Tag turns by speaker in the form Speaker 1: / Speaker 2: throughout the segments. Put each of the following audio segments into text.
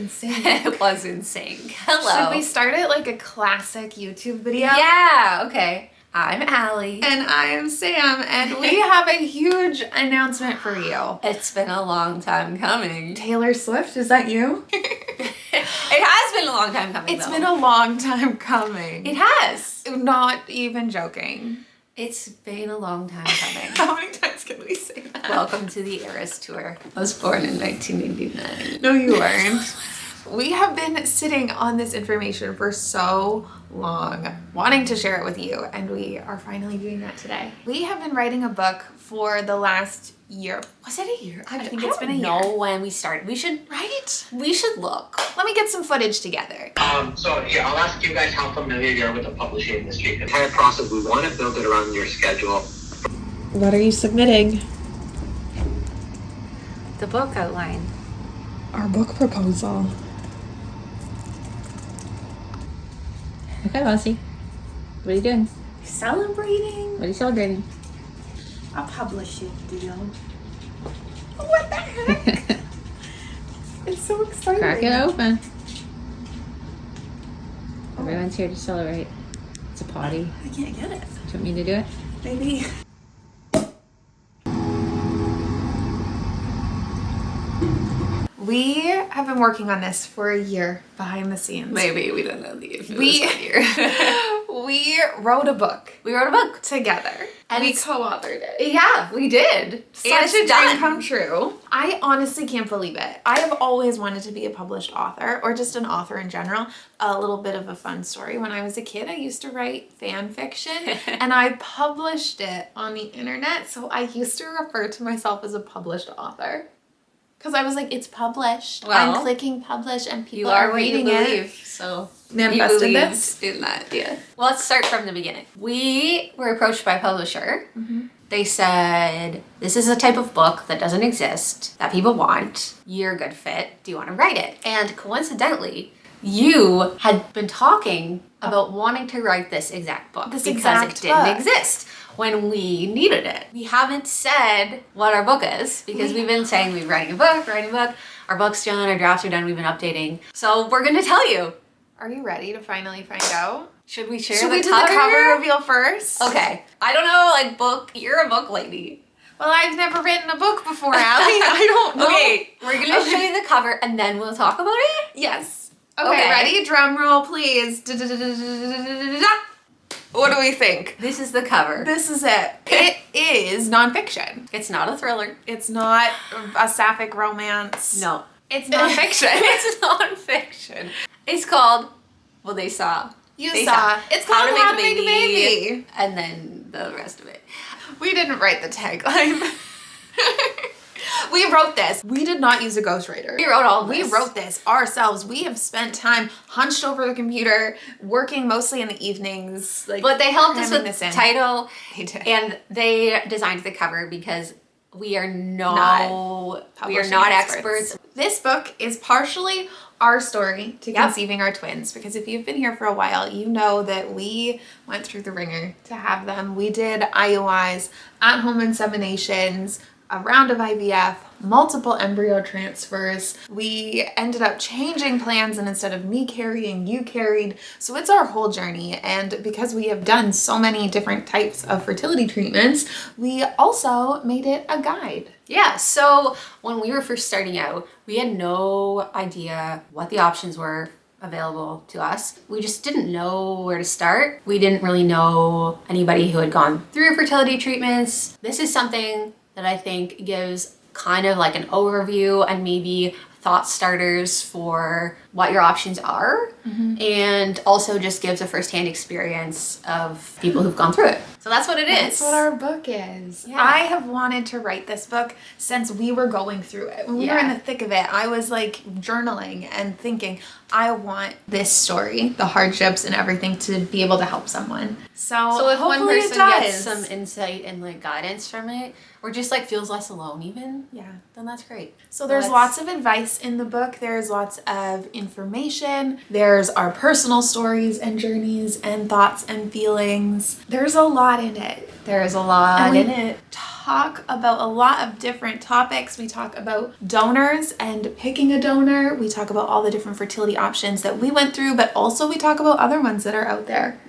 Speaker 1: insane.
Speaker 2: It was insane. Hello.
Speaker 1: Should we start it like a classic YouTube video?
Speaker 2: Yeah, okay. I'm Allie.
Speaker 1: And I'm Sam, and we have a huge announcement for you.
Speaker 2: It's been a long time coming.
Speaker 1: Taylor Swift, is that you?
Speaker 2: It has been a long time coming,
Speaker 1: It's
Speaker 2: though.
Speaker 1: been a long time coming.
Speaker 2: It has.
Speaker 1: Not even joking.
Speaker 2: It's been a long time coming.
Speaker 1: How many times can we say that?
Speaker 2: Welcome to the Eras Tour. I was born in 1989.
Speaker 1: No, you weren't. We have been sitting on this information for so long, wanting to share it with you, and we are finally doing that today. We have been writing a book for the last year. Was it a year? I think it's been a year.
Speaker 2: I don't know when we started. We should look.
Speaker 1: Let me get some footage together.
Speaker 3: So here, I'll ask you guys how familiar you are with the publishing industry. The entire process, we want to build it around your schedule.
Speaker 1: What are you submitting?
Speaker 2: The book outline.
Speaker 1: Our book proposal.
Speaker 2: Okay, Bossy. What are you doing?
Speaker 1: Celebrating
Speaker 2: What are you celebrating?
Speaker 1: a publishing deal. What the heck? It's so exciting.
Speaker 2: Crack it open. Everyone's here to celebrate. It's a potty.
Speaker 1: I can't get it.
Speaker 2: Do you want me to do it?
Speaker 1: Maybe. We have been working on this for a year behind the scenes.
Speaker 2: Maybe. We don't know the
Speaker 1: We wrote a book
Speaker 2: We wrote a book.
Speaker 1: together.
Speaker 2: And
Speaker 1: we
Speaker 2: it's-
Speaker 1: co-authored it.
Speaker 2: Yeah, we did.
Speaker 1: Such a dream come true. I honestly can't believe it. I have always wanted to be a published author, or just an author in general. A little bit of a fun story. When I was a kid, I used to write fan fiction, and I published it on the internet, so I used to refer to myself as a published author. Because I was like, it's published.
Speaker 2: Well,
Speaker 1: I'm clicking publish, and people
Speaker 2: You are what
Speaker 1: reading
Speaker 2: you
Speaker 1: it.
Speaker 2: believe, so
Speaker 1: Manifested
Speaker 2: you believed
Speaker 1: this?
Speaker 2: in that. Yeah. Well, let's start from the beginning. We were approached by a publisher.
Speaker 1: Mm-hmm.
Speaker 2: They said, this is a type of book that doesn't exist, that people want. You're a good fit. Do you want to write it? And coincidentally, you had been talking about wanting to write this exact book
Speaker 1: This
Speaker 2: because
Speaker 1: exact
Speaker 2: it didn't
Speaker 1: book.
Speaker 2: exist when we needed it. We haven't said what our book is because we've been saying we're writing a book. Our book's done, our drafts are done, we've been updating. So we're going to tell you.
Speaker 1: Are you ready to finally find out?
Speaker 2: Should we share
Speaker 1: Should
Speaker 2: the
Speaker 1: we do
Speaker 2: cover?
Speaker 1: the cover reveal first?
Speaker 2: Okay. I don't know, like book, you're a book lady.
Speaker 1: Well, I've never written a book before, Allie. I don't know.
Speaker 2: Okay, we're going to show you the cover and then we'll talk about it.
Speaker 1: Yes. Okay,
Speaker 2: Okay.
Speaker 1: ready? Drum roll, please. Da-da-da-da-da-da-da-da. What do we think?
Speaker 2: This is the cover.
Speaker 1: This is it. It is nonfiction.
Speaker 2: It's not a thriller.
Speaker 1: It's not a sapphic romance.
Speaker 2: No.
Speaker 1: It's nonfiction.
Speaker 2: It's nonfiction. It's called, well, they saw.
Speaker 1: It's called How to Make a Baby.
Speaker 2: And then the rest of it.
Speaker 1: We didn't write the tagline. We wrote this. We did not use a ghostwriter.
Speaker 2: We wrote all this.
Speaker 1: We wrote this ourselves. We have spent time hunched over the computer, working mostly in the evenings.
Speaker 2: But they helped us
Speaker 1: cramming
Speaker 2: with
Speaker 1: this
Speaker 2: the
Speaker 1: in.
Speaker 2: title.
Speaker 1: They did.
Speaker 2: And they designed the cover because we are
Speaker 1: Not publishing
Speaker 2: experts.
Speaker 1: This book is partially our story to
Speaker 2: Yep.
Speaker 1: conceiving our twins, because if you've been here for a while, you know that we went through the ringer to have them. We did IUIs, at-home inseminations, a round of IVF, multiple embryo transfers. We ended up changing plans, and instead of me carrying, you carried. So it's our whole journey. And because we have done so many different types of fertility treatments, we also made it a guide.
Speaker 2: Yeah, so when we were first starting out, we had no idea what the options were available to us. We just didn't know where to start. We didn't really know anybody who had gone through fertility treatments. This is something that I think gives kind of like an overview and maybe thought starters for what your options are, and also just gives a firsthand experience of people who've gone through it. So that's what it is.
Speaker 1: That's what our book is.
Speaker 2: Yeah.
Speaker 1: I have wanted to write this book since we were going through it. When we were in
Speaker 2: Yeah.
Speaker 1: the thick of it, I was like journaling and thinking, I want this story, the hardships and everything, to be able to help someone.
Speaker 2: So if one
Speaker 1: hopefully
Speaker 2: person
Speaker 1: it does.
Speaker 2: gets some insight and like guidance from it, or just like feels less alone even,
Speaker 1: Yeah.
Speaker 2: then that's great.
Speaker 1: So there's
Speaker 2: Let's-
Speaker 1: lots of advice tips in the book. There's lots of information. There's our personal stories and journeys and thoughts and feelings. There's a lot in it.
Speaker 2: There's a lot in it.
Speaker 1: Talk about a lot of different topics. We talk about donors and picking a donor. We talk about all the different fertility options that we went through, but also we talk about other ones that are out there.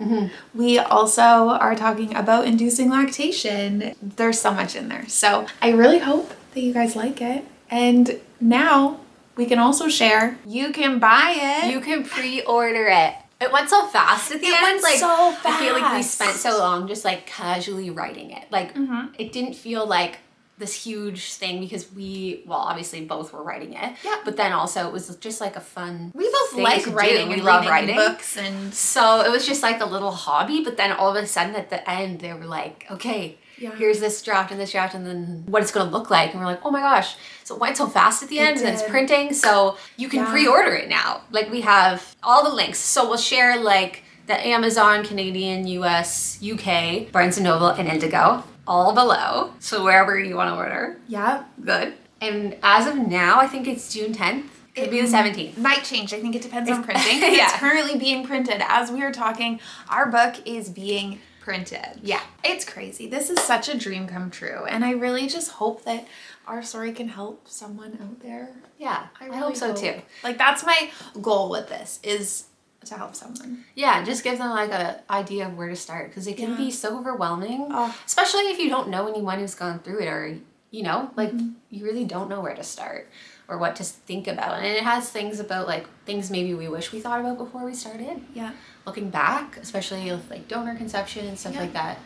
Speaker 1: We also are talking about inducing lactation. There's so much in there. So I really hope that you guys like it. And now we can also share. You can buy it.
Speaker 2: You can pre-order it. It went so fast at the end.
Speaker 1: It went
Speaker 2: like,
Speaker 1: so fast.
Speaker 2: I feel like we spent so long just like casually writing it. Like it didn't feel like this huge thing because we, well, obviously both were writing it.
Speaker 1: Yeah.
Speaker 2: But then also it was just like a fun.
Speaker 1: We both
Speaker 2: thing
Speaker 1: like
Speaker 2: to do.
Speaker 1: writing.
Speaker 2: We
Speaker 1: and
Speaker 2: love
Speaker 1: reading
Speaker 2: writing
Speaker 1: books and
Speaker 2: so it was just like a little hobby. But then all of a sudden at the end they were like, okay, here's this draft and then what it's going to look like. And we're like, oh my gosh. So it went so fast at the end and it's printing. So you can pre-order it now. Like we have all the links. So we'll share like the Amazon, Canadian, US, UK, Barnes & Noble, and Indigo all below. So wherever you want to order.
Speaker 1: Yeah.
Speaker 2: Good. And as of now, I think it's June 10th. Could be the 17th.
Speaker 1: Might change. I think it depends on printing.
Speaker 2: Yeah.
Speaker 1: It's currently being printed. As we are talking, our book is being printed.
Speaker 2: Yeah.
Speaker 1: It's crazy. This is such a dream come true. And I really just hope that our story can help someone out there.
Speaker 2: Yeah.
Speaker 1: I
Speaker 2: really hope so too.
Speaker 1: Like that's my goal with this is to help someone.
Speaker 2: Yeah, just give them like a idea of where to start because it can be so overwhelming, especially if you don't know anyone who's gone through it or, you know, like you really don't know where to start or what to think about. And it has things about like things maybe we wish we thought about before we started.
Speaker 1: Yeah.
Speaker 2: Looking back, especially with like donor conception and stuff like that.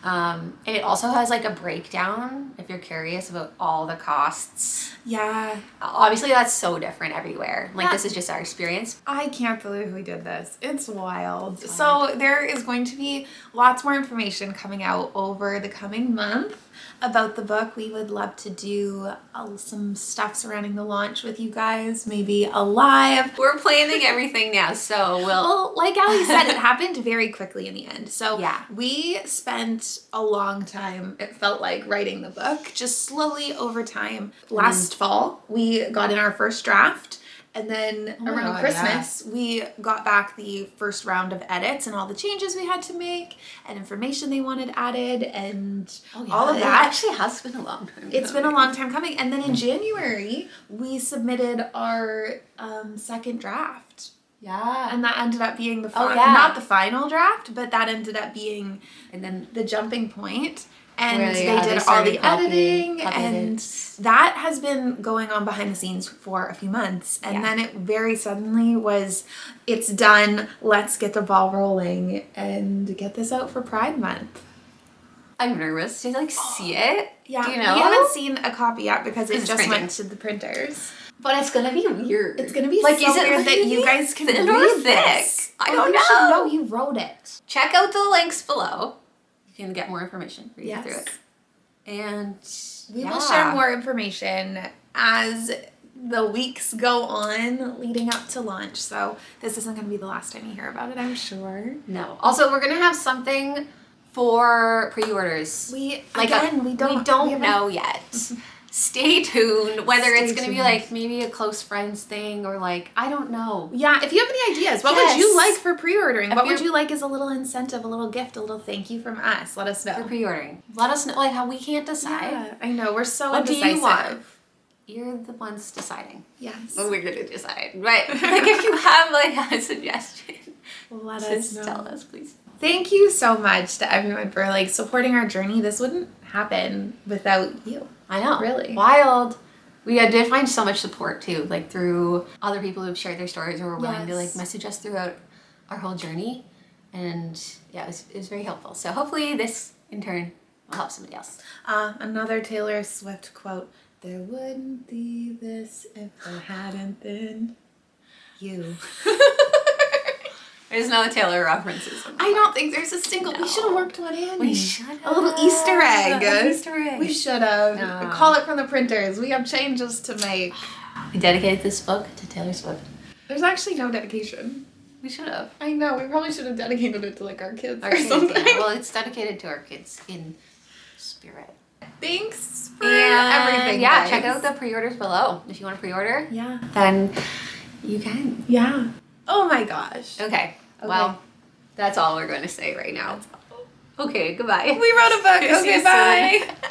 Speaker 2: And it also has like a breakdown if you're curious about all the costs.
Speaker 1: Yeah.
Speaker 2: Obviously that's so different everywhere. Like this is just our experience.
Speaker 1: I can't believe we did this. It's wild. So there is going to be lots more information coming out over the coming month about the book. We would love to do some stuff surrounding the launch with you guys, maybe a live.
Speaker 2: We're planning everything now, so
Speaker 1: Well, like Allie said, it happened very quickly in the end. So
Speaker 2: yeah,
Speaker 1: we spent a long time, it felt like, writing the book, just slowly over time. Last fall, we got in our first draft. And then around Christmas, we got back the first round of edits and all the changes we had to make and information they wanted added and all of that.
Speaker 2: It actually has been a long time.
Speaker 1: It's been a long time coming. And then in January, we submitted our second draft.
Speaker 2: Yeah.
Speaker 1: And that ended up being the not the final draft, but that ended up being
Speaker 2: and then
Speaker 1: the jumping point. And they
Speaker 2: they
Speaker 1: did all the
Speaker 2: editing,
Speaker 1: and that has been going on behind the scenes for a few months. And then it very suddenly was, it's done, let's get the ball rolling and get this out for Pride Month.
Speaker 2: I'm nervous to like see it.
Speaker 1: Yeah,
Speaker 2: Do you know?
Speaker 1: we haven't seen a copy yet because it
Speaker 2: It's
Speaker 1: just
Speaker 2: printing.
Speaker 1: went to the printers.
Speaker 2: But it's gonna be weird.
Speaker 1: It's gonna be
Speaker 2: like,
Speaker 1: so
Speaker 2: is it
Speaker 1: weird that
Speaker 2: really
Speaker 1: you guys can
Speaker 2: thin or
Speaker 1: read
Speaker 2: thick?
Speaker 1: this.
Speaker 2: I don't
Speaker 1: You should
Speaker 2: know.
Speaker 1: know you wrote it.
Speaker 2: Check out the links below. You can get more information. Read through it. And
Speaker 1: we will share more information as the weeks go on leading up to launch. So this isn't going to be the last time you hear about it, I'm sure.
Speaker 2: No. Also, we're going to have something for pre-orders.
Speaker 1: We
Speaker 2: don't know yet. Stay tuned. Whether it's going to be like maybe a close friends thing or like, I don't know.
Speaker 1: Yeah, if you have any ideas, what would you like for pre-ordering? What would you like as a little incentive, a little gift, a little thank you from us? Let us know.
Speaker 2: For pre-ordering. Let us know, like how we can't decide.
Speaker 1: Yeah, I know, we're so
Speaker 2: What
Speaker 1: indecisive.
Speaker 2: do you want? You're the ones deciding.
Speaker 1: Yes.
Speaker 2: Well, we're going to decide. Right. Like if you have like a suggestion,
Speaker 1: let us know.
Speaker 2: Tell us, please.
Speaker 1: Thank you so much to everyone for like supporting our journey. This wouldn't happen without you.
Speaker 2: I know.
Speaker 1: Really.
Speaker 2: Wild. We did find so much support too, like through other people who've shared their stories or were willing to like message us throughout our whole journey. And yeah, it was very helpful. So hopefully this in turn will help somebody else.
Speaker 1: Another Taylor Swift quote. There wouldn't be this if there hadn't been you.
Speaker 2: There's no Taylor references.
Speaker 1: I don't think there's a single. No. We should have worked one in.
Speaker 2: We should have.
Speaker 1: A little Easter egg.
Speaker 2: An Easter egg.
Speaker 1: We should have. No. Call it from the printers. We have changes to make.
Speaker 2: We dedicated this book to Taylor Swift.
Speaker 1: There's actually no dedication.
Speaker 2: We should have.
Speaker 1: I know. We probably should have dedicated it to like our kids
Speaker 2: something. Yeah. Well, it's dedicated to our kids in spirit.
Speaker 1: Thanks for everything.
Speaker 2: Yeah,
Speaker 1: guys.
Speaker 2: check out the pre-orders below. If you want to pre-order,
Speaker 1: Yeah.
Speaker 2: then you can.
Speaker 1: Yeah. Oh my gosh.
Speaker 2: Okay. Well, that's all we're going to say right now. Okay, goodbye.
Speaker 1: We wrote a book.
Speaker 2: See you
Speaker 1: Okay, bye.
Speaker 2: soon.